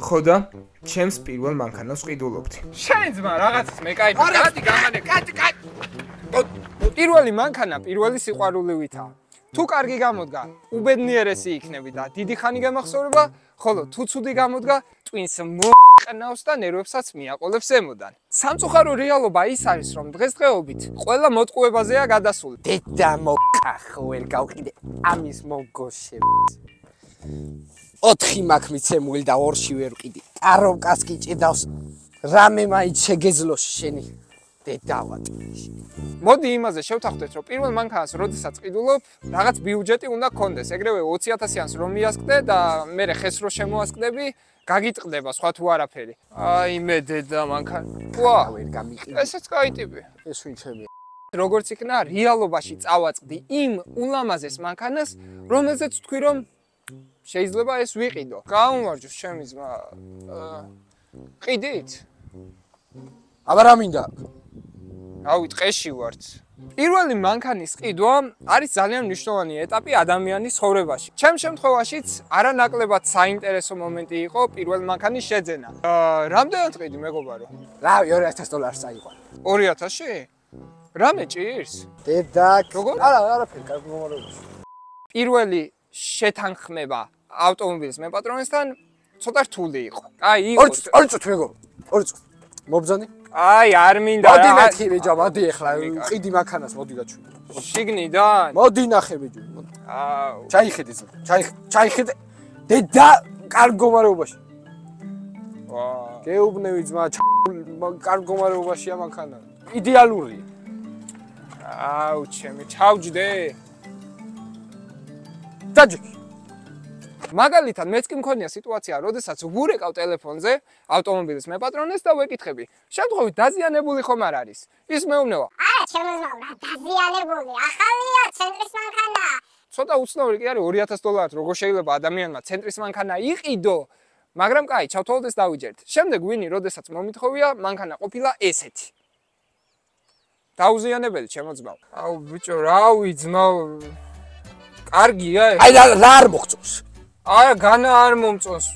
ხო და ჩემს პირველ მანქანას ვყიდულობდი. შენ ძმა რაღაცას მე кайფი, გადი გამანე, გადი. პირველი მანქანა პირველი სიყვარულივითაა. თუ კარგი გამოდგა, უბედნიერესი იქნები და დიდი ხანი გამახსოვრება, ხოლო თუ ცუდი გამოდგა, ტვინს მოყნავს და ნერვებსაც მიაყოლებს ზემოდან. სამწუხარო რეალობა ის არის, რომ დღესდღეობით ყველა მოტყუებაზეა გადასული. დედა მოყახო ვერ გავყიდე ამის მოგოშებს. 4 მაქვს მიცემული და 2-ში ვერ ვყიდი. კაროვკას კი ჭედავს. რამე მაინც შეგეძლოს შენი. დედავატ. მოდი იმაზე შევთანხმდეთ, რომ პირველ მანქანას როდესაც ყიდულობ, რაღაც ბიუჯეტი უნდა გქონდეს. ეგრევე 20,000-იანს რომ მიასკდე და მე ხეს რო შემოასკდები, გაგიტყდება სხვა თუ არაფერი. აი მე დედა მანქანა. ვა, ვერ გამიყიდე. ესეც კაი ტიპი. ეს ვინ ჩემია? როგორც იქნა რეალობაში წავაწყდი იმ ულამაზეს მანქანას, რომელზეც თქვი რომ შეიძლება ეს ვიყიდო. გაუმარჯოს ჩემი ძმა. ყიდით? აბა რა მინდა? ავი ტყეში ვართ. პირველი მანქანის ყიდვა არის ძალიან მნიშვნელოვანი ეტაპი ადამიანის ცხოვრებაში. ჩემ შემთხვევაშიც არანაკლებად საინტერესო მომენტი იყო პირველ მანქანის შეძენა. რამდენად ყიდი მეგობარო? რავი, $2,000 წაიყვანა. 2000-ში? რამე ჭირს? დედა, როგორ? არაფერი, კარგი მომარებაში. პირველი შეთანხმება ავტომობილის მეპატრონესთან ცოტა რთული იყო. აი, იყო. 2 წუთი მეგობრო. 2 წუთი. მობძანი? აი, არ მინდა. მოდი ნახე ბიჭო, მოდი ახლა ყიდი მანქანას, მოდი გაჩვენე. შიგნიდან? მოდი ნახე ბიჭო. აუ. ჩაიხედე ძმა. ჩაიხედე. დედა კარგ მდგომარეობაში. ვა. გეუბნები ძმა, კარგ მდგომარეობაშია მანქანა. იდეალურია. აუ, ჩემი, ჩავჯდე. დაჯექი. მაგალითად, მეც კი მქონია სიტუაცია, როდესაც ვურეკავ ტელეფონზე ავტომობილის მეპატრონეს და ვეკითხები. შემთხვევით დაზიანებული ხომ არ არის? ის მეუბნება. არა, შემოძმაო, რა დაზიანებული? ახალია, ცენტრის მანქანა. ცოტა უცნაური კი არის $2,000, როგორ შეიძლება ადამიანმა ცენტრის მანქანა იყიდო, მაგრამ კაი, ჩავთვალოთ დავიჯერთ. შემდეგ ვინი, როდესაც მომითხოვია, მანქანა ყოფილა ესეთი. დაუზიანებელი შემოძმაო. აუ, ბიჭო, რავი, ძმაო. კარგია? აი, რა არ მოგწონს? აი, განა არ მომწონს.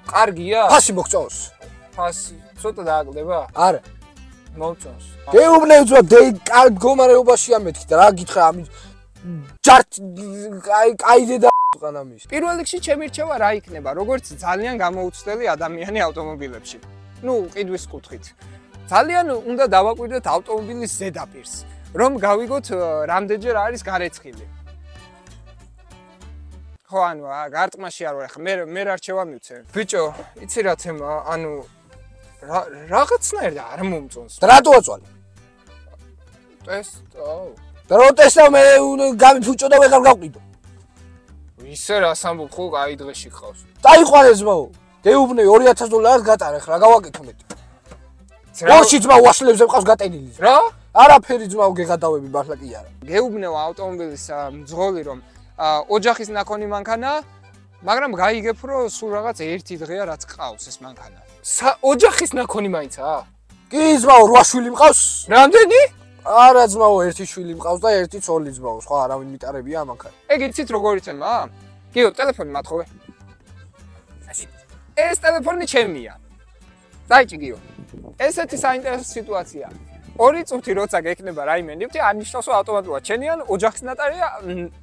კარგია? ფასი მოგწონს? ფასი, ცოტა დააკლდება? არა. მომწონს. გეუბნები ძმა, კარგ მდგომარეობაშია მეთქი და რა გითხრა ამის ჯართ კაიდე და ყანამის. პირველ რიგში ჩემი რჩევა რა იქნება, როგორც ძალიან გამოუცდელი ადამიანი ავტომობილებში. ნუ, ყიდვის კუთხით. ძალიან უნდა დავაკვირდეთ ავტომობილის ზედაპირს, რომ გავიგოთ რამდენჯერ არის გარეცხილი. ხო, ანუ გარტყმაში არ ვარ, ახლა მე რა რჩევა მივცე. ბიჭო, იცი რა თემა, ანუ რაღაცნაირად არ მომწონს. და რატო აწვალე? ტესტო. და რო ტესტავ მე გამიფუჭო და ვეღარ გავყიდო. ისე რას ამბობ, ხო, აი დღეში ხავს. დაიყვანე ძმაო. გეუბნები $2,000 გატარე, ხა რა გავაკეთო მე? ორში ძმა უაშლებზე მყავს გატენილი. რა? არაფერი ძმაო გეღადავები მართლა კი არა. გეუბნევა ავტომობილის მძღოლი რომ ოჯახის ნაკონი მანქანა, მაგრამ გაიგებ რომ სულ რაღაც ერთი დღეა რაც ყავს ეს მანქანა. ოჯახის ნაკონი მაინცა? კი ძმაო, 8 შვილი მყავს. რამდენი? არა ძმაო, 1 შვილი მყავს და 1 ცოლი ძმაო, სხვა არავინ მიტარებია მანქანა. ეგ იცით როგორ იცემა? გიო, ტელეფონი მათხოვე. ეს ტელეფონი ჩემია. დაიჭი გიო. ესეთი საინტერესო სიტუაცია. 2 წუთი როცა გექნება რაიმე ნივთი, არნიშნავს რომ ავტომატურად შენი ან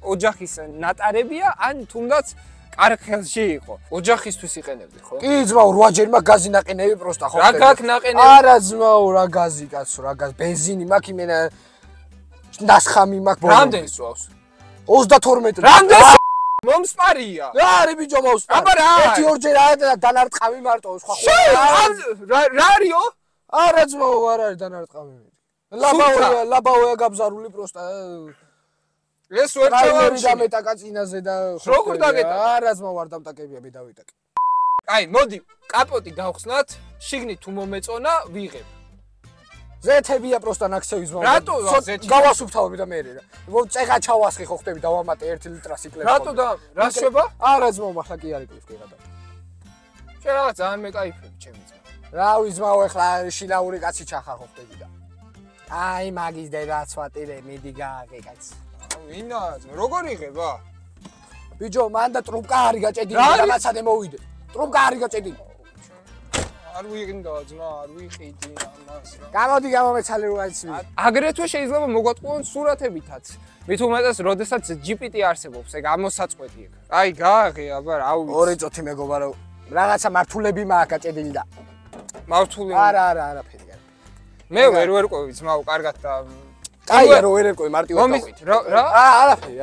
ოჯახის ნატარებია, ან თუნდაც კარგ ხელში იყო. ოჯახისთვის იყენებდი, ხო? კი ძმაო, 8-ჯერ მაგ გაზი ნაყენები პროსტა ხო? რა გაქვს ნაყენები? არა ძმაო, რა გაზი კაცო, რა გაზი, ბენზინი მაქვს, იმენა ნასხამი მაქვს. რამდენი სვავს? 32. რამდენი? მომსპარია. რა არის ბიჭო მომსპარი? აბა რა? 1-2-ჯერ არა დანარტყამი მარტო, სხვა ხო? რა არისო? არა ძმაო, არ არის დანარტყამი. ლაბაოა გაბზარული პროსტა. ეს ვერ ჩავარდი და მეტაკა წინაზე და როგორ დაგეტა? არა ძმაო, არ დამტაკებია, მე დავიტაკე. აი, მოდი, კაპოტი გავხსნათ, შიგნით თუ მომეწონა, ვიღებ. ზეთებია პროსტა ნაქსევი ძმაო. რატო ზეთი? გავასუფთავები და მე რა. წეღა ჩავასხი ხო ხტები დავამატე 1 ლიტრას იკლებს. რატო და რა შვება? არა ძმაო, ახლა კი არ იკლებს გეღადა. შენ რაღაც ძალიან მეკაიფები ჩემი ძმა. რავი ძმაო, ახლა შინაური კაცი ჩახარ ხო ხტები და. აი, მაგის დედა ცვატირე, მიდი გააგე კაცი. ვინა, როგორ იღება? ბიჭო, მან და ტრუბკა არის გაჭედილი და მაცადე მოვიდე. ტრუბკა არის გაჭედილი. არ ვიყინდა ძმა, არ ვიყიდი ამას რა. გამოდი გამომეცალე რო აიცი. აგრეთვე შეიძლება მოგვატყუონ სურათებითაც. მით უმეტეს, როდესაც GPT არსებობს, ეგ ამოსაწყვეტი ეგ. აი, გააღე, აბა, რა ვიცი. ორი წუთი მეგობარო. რაღაცა მართულები მაქვს გაჭედილი და. მართული. არაფერი. მე ვერ ყვევი ძმაო, კარგად და კაია რო ვერ ერკვი მარტივად გავყვით. რა? არაფერი.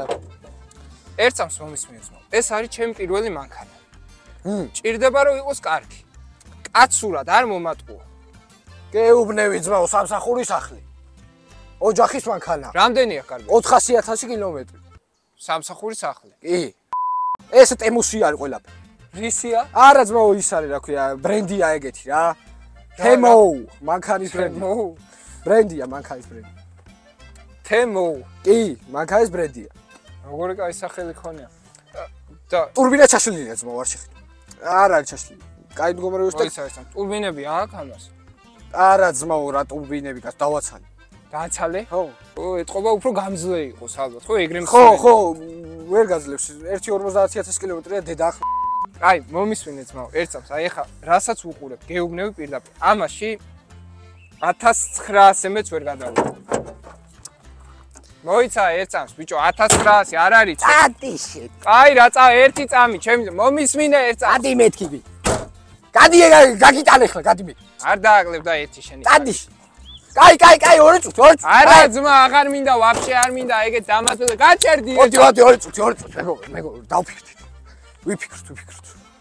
ერთ წამს მომისმინე ძმაო. ეს არის ჩემი პირველი მანქანა. ჭირდება რომ იყოს კარგი. კაცურად არ მომატყუო. გეუბნევი ძმაო, სამსახურის სახლი. ოჯახის მანქანა. რამდენია კარგი? 400.000 კილომეტრი. სამსახურის სახლი. კი. ეს ტემუსი არის ყველაფერი. რისია? არა ძმაო, ის არის რა ქვია, ბრენდია ეგეთი რა. თემო, მანქანის ბრენდი. ბრენდია მანქანის ბრენდი. თემო. კი, მანქანის ბრენდია. როგორი კაი სახელი ქონია. და ტურბინა ჩაშლილია ძმაო, არ შეხი. არ არის ჩაშლილი. კაი მდგომარეობის ის არის ტურბინები აქვს ამას. არა ძმაო, რა ტურბინები გას დავაცალე. დააცალე? ხო. ეთყობა უფრო გამძლე იყოს ალბათ, ხო, ეგრე მხოლოდ. ხო, ვერ გაძლევს. 1.50.000 კილომეტრია დედა. აი, მომისმინე ძმაო, ერთ წამს, აი ახლა რასაც უყურებ, გეუბნები პირდაპირ. ამაში 1900-მეც ვერ გადავიდე. მოიცა ერთ წამს, ბიჭო, 1900 არ არის. წატიში. აი, რა ერთი წამი, ჩემი მომისმინე ერთ წამს. გადი მეთქიბი. გადი გაგიტანე ხლა, გადი მე. არ დააკლებ და ერთი შენი. წადიში. კაი, ორი წუთი. არა, ძმა, აღარ მინდა, ვაფშე არ მინდა, ეგეთ დამატებელ. გაჭერდი. მოდი, ორი წუთი. მეგობრო, დავფიქრდით. ვიფიქრთ.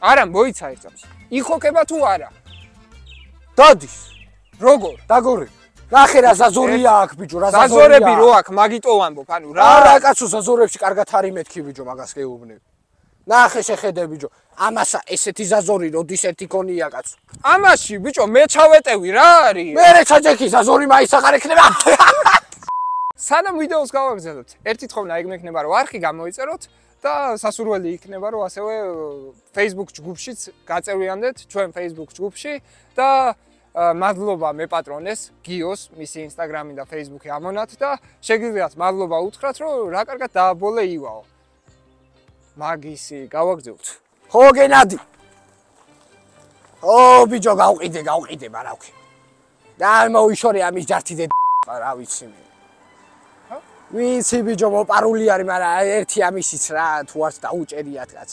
არა, მოიცა ერთ წამს. იხოკება თუ არა? დადის. როგორ? დაგორე. ნახე რა ზაზორია აქ ბიჭო, რა ზაზორია. ზაზორები რო აქ, მაგიტო ვამბობ, ანუ რა. არა, კაცო, ზაზორებში კარგად არის მეთქი ბიჭო, მაგას გეუბნები. ნახე შეხედე ბიჭო, ამასა ესეთი ზაზორი როდის ერთი გონია კაცო. ამაში ბიჭო, მე ჩავეტევი რა არის? მე ჩაჯექი ზაზორი მაისახარ ექნება. სანამ ვიდეოს გავაგზავნებთ, ერთი თხოვნა ეგ მექნება რომ არხი გამოიწეროთ და სასურველი იქნება რომ ასევე Facebook ჯგუფშიც გაწევრიანდეთ ჩვენ Facebook ჯგუფში და მადლობა მე პატრონეს გიოს მისი Instagram-ი და Facebook-ი ამონათ და შეგიძლიათ მადლობა უთხრათ რომ რა კარგად დააბოლე ივაო. მაგისი გავაგზავნებთ. ხო გენადი. ო ბიჭო გავყიდე მარაქვი. და მოიშორე ამის ჯართი დე რა ვიცი მე. ვიცი ბიჭო მოპარული არის, მაგრამ ერთი ამისიც რა თუ არც დაუჭერიათ კაც.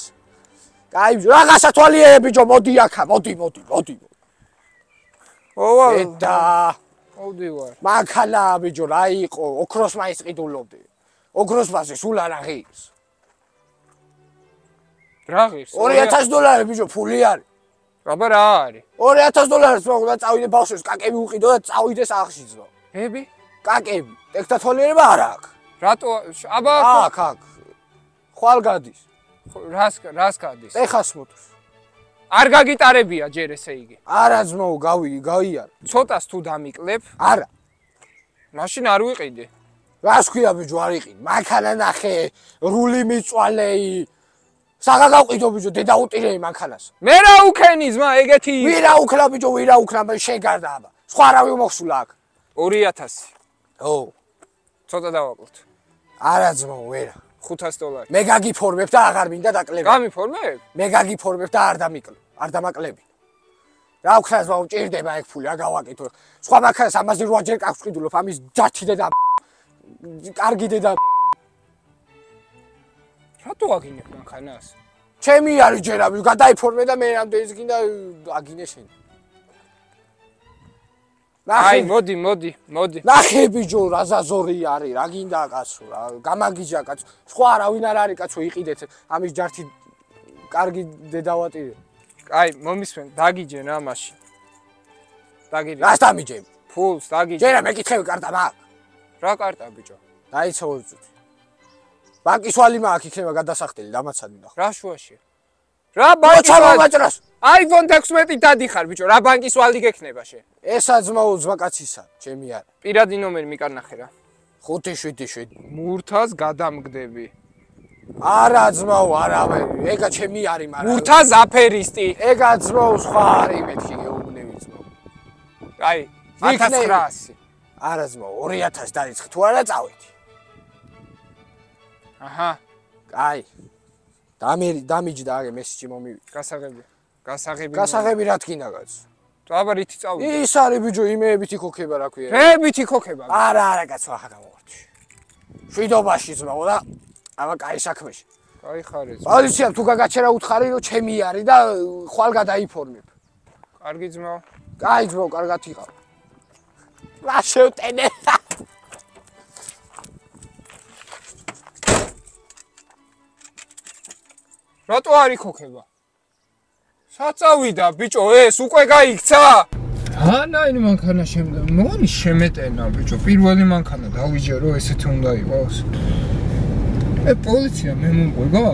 კაი ბიჭო, რაღაცა თვალიერე ბიჭო, მოდი აქა, მოდი. ოვა. და მოვდივარ. მანქანა ბიჭო, რა იყო? ოქროს მაის ყიდულობდი. ოქროს მასე სულ არ აღის. რა ღირს? $2000 ბიჭო, ფული არის. აბა რა არის? $2000 მოგვდა წავიდე ბავშვებს, კაკები უყიდო და წავიდე სახლში ძო. ები? კაკები, ტექნათვალიერება არ აქვს. რატო? აბა აქ. ხვალ გადის. რას გადის? ეხას მოთს. არ გაგიტარებია ჯერ ესე იგი. არა ძმაო, გაიარ. ცოტას თუ დამიკლებ, არა. მაშინ არ ვიყიდე. რას ქვია ბიჭო, არ იყიდ. მანქანა ნახე, რული მიწვალეი. საღა გავყიდო ბიჭო, დედა უტირეი მანქანას. მე რა უქენი ძმა, ეგეთი. ვირა უქნა ბიჭო, შეგარდა აბა. სხვა რა ვიმოხსულა აქ. 2000. ო. ცოტა დავაკლოთ. არა ძმაო, ვერა. $500. მე გაგიფორმებ და აღარ მინდა დაკლები. გამიფორმებ? მე გაგიფორმებ და არ დამაკლები. რა ვქნა ზაო, ჭირდება ეგ ფული, რა გავაკეთო. სხვა მანქანას ამაზე 8 ჯერ კახს ვყიდულობ, ამის ჯართი და კარგი და რატო აგინებ მანქანას? ჩემი არის ჯერა, გადაიფორმე და მე რამდენიც გინდა აგინე შენ. აი, მოდი. ნახე ბიჭო, რა ზაზორი არის, რა გინდა კაცო, რა გამაგიჯა კაცო. სხვა არავინ არ არის კაცო, იყიდეთ ამის ჯართი კარგი დედავატირე. აი, მომისმენ, დაგიჯენ რა მაშინ. დაგიჯენ. რას დამიჯენ? ფულს დაგიჯენ. ჯერა მეკითხები კარტა მაქვს. რა კარტა ბიჭო? დაიცა 2 წუთი. ბანკის ვალი მაქვს, იქნება გადასახდელი, დამაცადი ნახო. რა შუაში? რა ბანკის ვალი? მოწამაჭრას. iPhone 16-ით დადიხარ ბიჭო, რა ბანკის ვალი გექნება შე? ესა ძმაო, ძმაკაცისა, ჩემი არა. პირადი ნომერი მიკარნახე რა. 577. მურთას გადამგდები. არა ძმაო, არავე, ეგა ჩემი არის, მაგრამ მურთას აფერისტი. ეგა ძმაო, სხვა არის მეთქი გეუბნები ძმაო. აი, 1900. არა ძმაო, 2000 დაიწყე, თუ არა წავედი. აჰა. აი. დამიჯდა აგე მესიჯი მომივიდა. გასაღები. გასაღები რა თქინა კაც? აბა რითი წავიდე? ის არის ბიჭო, იმეებით იქოქება რა ქვია. რეებით იქოქება. არა, კაცო, ახლა გამოვარჩი. შვიდობაში ძმაო და აბა კაი საქმეში. კაი ხარ ეს. პოლიციამ თუ გაგაჩერა უთხარი, რომ ჩემი არის და ხვალ გადაიფორმებ. კარგი ძმაო. კაი ძმაო, კარგად იყავ. რა შევტენე? რატო არ იქოქება? საწავიდა ბიჭო, ეს უკვე გაიქცა? ანაინ მანქანა მოგონი შემეტენა ბიჭო, პირველი მანქანა დავიჯერო, ესეთი უნდა იყოს. პოლიცია მე მომყვება?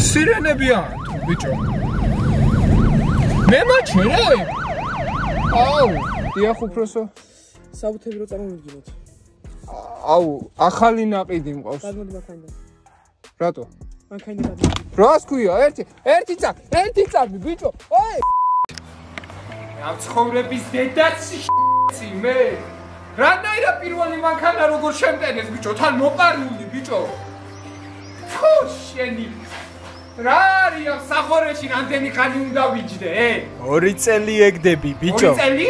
სირენებია თუ ბიჭო. მე მაჩერე? აუ, დიახ უფროსო. საბუთები რო წარმოვიდგინოთ. აუ, ახალი ნაყიდი მყავს. გადმოდი მანქანიდან. რატო? მანქანიდან გადმოდი. რას ქვია? ერთი წამი ბიჭო. ой! ამ ცხოვრების დედაცი მე. რანაირა პირველი მანქანა როგორ შემტენეს ბიჭო, თან მოპარული ბიჭო. ფუ შენი. რა არის ამ სახორეში რამდენი ხანი უნდა ვიჯდე? 2 წელი ეგდები ბიჭო. 2 წელი?